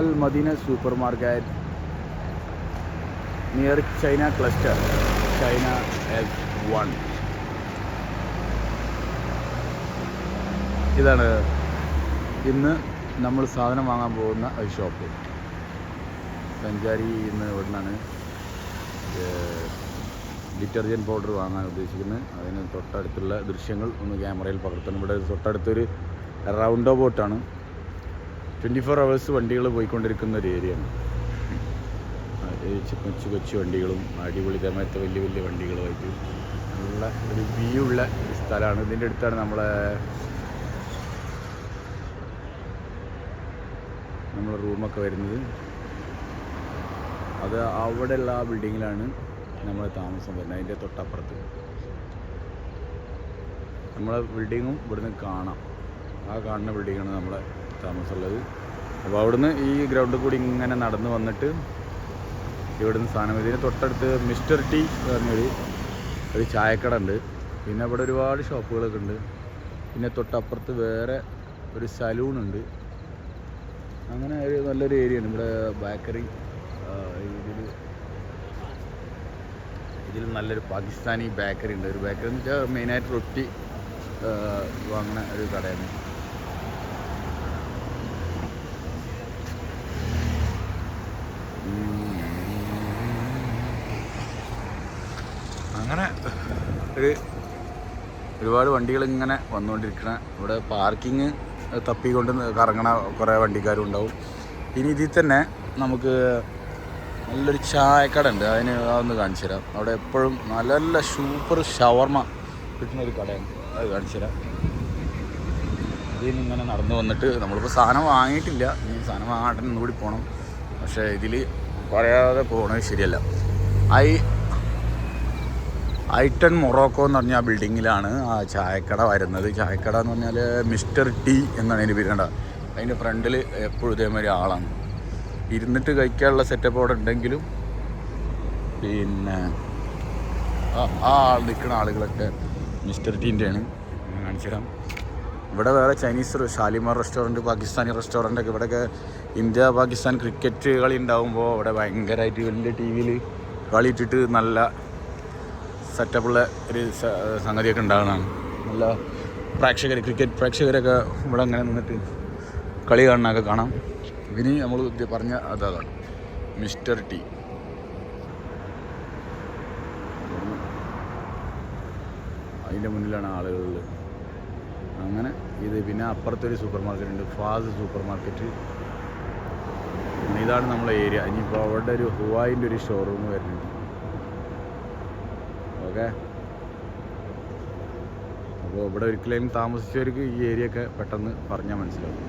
Al Madina supermarket near China cluster, China F1. ഇതാണ് ഇന്ന് നമ്മൾ സാധനം വാങ്ങാൻ പോകുന്ന ഒരു ഷോപ്പ്. സഞ്ചാരി ഇന്ന് ഇവിടുന്നാണ് ഡിറ്റർജൻറ്റ് പൗഡർ വാങ്ങാൻ ഉദ്ദേശിക്കുന്നത്. അതിന് തൊട്ടടുത്തുള്ള ദൃശ്യങ്ങൾ ഒന്ന് ക്യാമറയിൽ പകർത്തണം. ഇവിടെ തൊട്ടടുത്തൊരു റൗണ്ട് ബോട്ടാണ്. 24 hours വണ്ടികൾ പോയിക്കൊണ്ടിരിക്കുന്ന ഒരു ഏരിയയാണ്. കൊച്ചു കൊച്ചു വണ്ടികളും അടിപൊളി തമയത്തെ വലിയ വലിയ വണ്ടികളുമായിട്ട് നല്ല ഒരു വ്യൂ ഉള്ള ഒരു സ്ഥലമാണ്. ഇതിൻ്റെ അടുത്താണ് നമ്മളെ റൂമൊക്കെ വരുന്നത്. അത് അവിടെയുള്ള ആ ബിൽഡിങ്ങിലാണ് നമ്മളെ താമസം വരുന്നത്. അതിൻ്റെ തൊട്ടപ്പുറത്ത് നമ്മളെ ബിൽഡിങ്ങും ഇവിടുന്ന് കാണാം. ആ കാണുന്ന ബിൽഡിങ്ങാണ് നമ്മളെ താമസമുള്ളത്. അപ്പോൾ അവിടുന്ന് ഈ ഗ്രൗണ്ടിൽ കൂടി ഇങ്ങനെ നടന്ന് വന്നിട്ട് ഇവിടുന്ന് സാധനം. ഇതിന് തൊട്ടടുത്ത് മിസ്റ്റർ ടീ പറഞ്ഞൊരു ചായക്കട ഉണ്ട്. പിന്നെ ഇവിടെ ഒരുപാട് ഷോപ്പുകളൊക്കെ ഉണ്ട്. പിന്നെ തൊട്ടപ്പുറത്ത് വേറെ ഒരു സലൂണുണ്ട്. അങ്ങനെ ഒരു നല്ലൊരു ഏരിയയാണ്. ഇവിടെ ബേക്കറി ഇതിൽ നല്ലൊരു പാകിസ്ഥാനി ബേക്കറി ഉണ്ട്. ഒരു ബേക്കറി എന്ന് വെച്ചാൽ മെയിനായിട്ട് റൊട്ടി വാങ്ങുന്ന ഒരു കടയാണ്. അങ്ങനെ ഒരുപാട് വണ്ടികൾ ഇങ്ങനെ വന്നുകൊണ്ടിരിക്കണ. ഇവിടെ പാർക്കിങ് തപ്പിക്കൊണ്ട് കറങ്ങണ കുറേ വണ്ടിക്കാരും ഉണ്ടാവും. ഇനി ഇതിൽ തന്നെ നമുക്ക് നല്ലൊരു ചായക്കട ഉണ്ട്. അതിന് അതൊന്ന് കാണിച്ചു തരാം. അവിടെ എപ്പോഴും നല്ല നല്ല സൂപ്പർ ഷവർമ കിട്ടുന്നൊരു കടയാണ്. അത് കാണിച്ചു തരാം. ഇതിൽ ഇങ്ങനെ നടന്നു വന്നിട്ട് നമ്മളിപ്പോൾ സാധനം വാങ്ങിയിട്ടില്ല. ഇനി സാധനം വാങ്ങാൻ ഒന്നുകൂടി പോകണം. പക്ഷേ ഇതിൽ പറയാതെ പോകണത് ശരിയല്ല. ഐറ്റൺ മൊറോക്കോ എന്ന് പറഞ്ഞ ആ ബിൽഡിങ്ങിലാണ് ആ ചായക്കട വരുന്നത്. ചായക്കട എന്ന് പറഞ്ഞാൽ മിസ്റ്റർ ടീ എന്നാണ് അതിൻ്റെ പേര്. അതിൻ്റെ ഫ്രണ്ടിൽ എപ്പോഴും ഇതേമാതിരി ആളാണ്. ഇരുന്നിട്ട് കഴിക്കാനുള്ള സെറ്റപ്പ് അവിടെ ഉണ്ടെങ്കിലും പിന്നെ ആ നിൽക്കുന്ന ആളുകളൊക്കെ മിസ്റ്റർ ടീൻ്റെയാണ്. കാണിച്ചു തരാം. ഇവിടെ വേറെ ചൈനീസ് ഷാലിമാർ റെസ്റ്റോറൻറ്റ്, പാകിസ്ഥാനി റെസ്റ്റോറൻറ്റൊക്കെ. ഇവിടെയൊക്കെ ഇന്ത്യ പാകിസ്ഥാൻ ക്രിക്കറ്റ് കളി ഉണ്ടാകുമ്പോൾ അവിടെ ഭയങ്കരമായിട്ട് വലിയ ടി വിയിൽ കളി ഇട്ടിട്ട് നല്ല സെറ്റപ്പുള്ള ഒരു സംഗതിയൊക്കെ ഉണ്ടാകുന്നതാണ്. നല്ല ക്രിക്കറ്റ് പ്രേക്ഷകരൊക്കെ ഇവിടെ അങ്ങനെ നിന്നിട്ട് കളി കാണാനൊക്കെ കാണാം. ഇനി നമ്മൾ പറഞ്ഞ അതാണ് മിസ്റ്റർ ടീ. അതിൻ്റെ മുന്നിലാണ് ആളുകളിൽ. അങ്ങനെ ഇത് പിന്നെ അപ്പുറത്തൊരു സൂപ്പർ മാർക്കറ്റ് ഉണ്ട്, ഫാസ് സൂപ്പർ മാർക്കറ്റ്. ഇതാണ് നമ്മളെ ഏരിയ. ഇനിയിപ്പോൾ അവിടെ ഒരു ഹുവായിൻ്റെ ഒരു ഷോറൂം വരുന്നുണ്ട്. ഓക്കെ, അപ്പോൾ ഇവിടെ ഒരിക്കലും താമസിച്ചവർക്ക് ഈ ഏരിയ ഒക്കെ പെട്ടെന്ന് പറഞ്ഞാൽ മനസ്സിലാവും.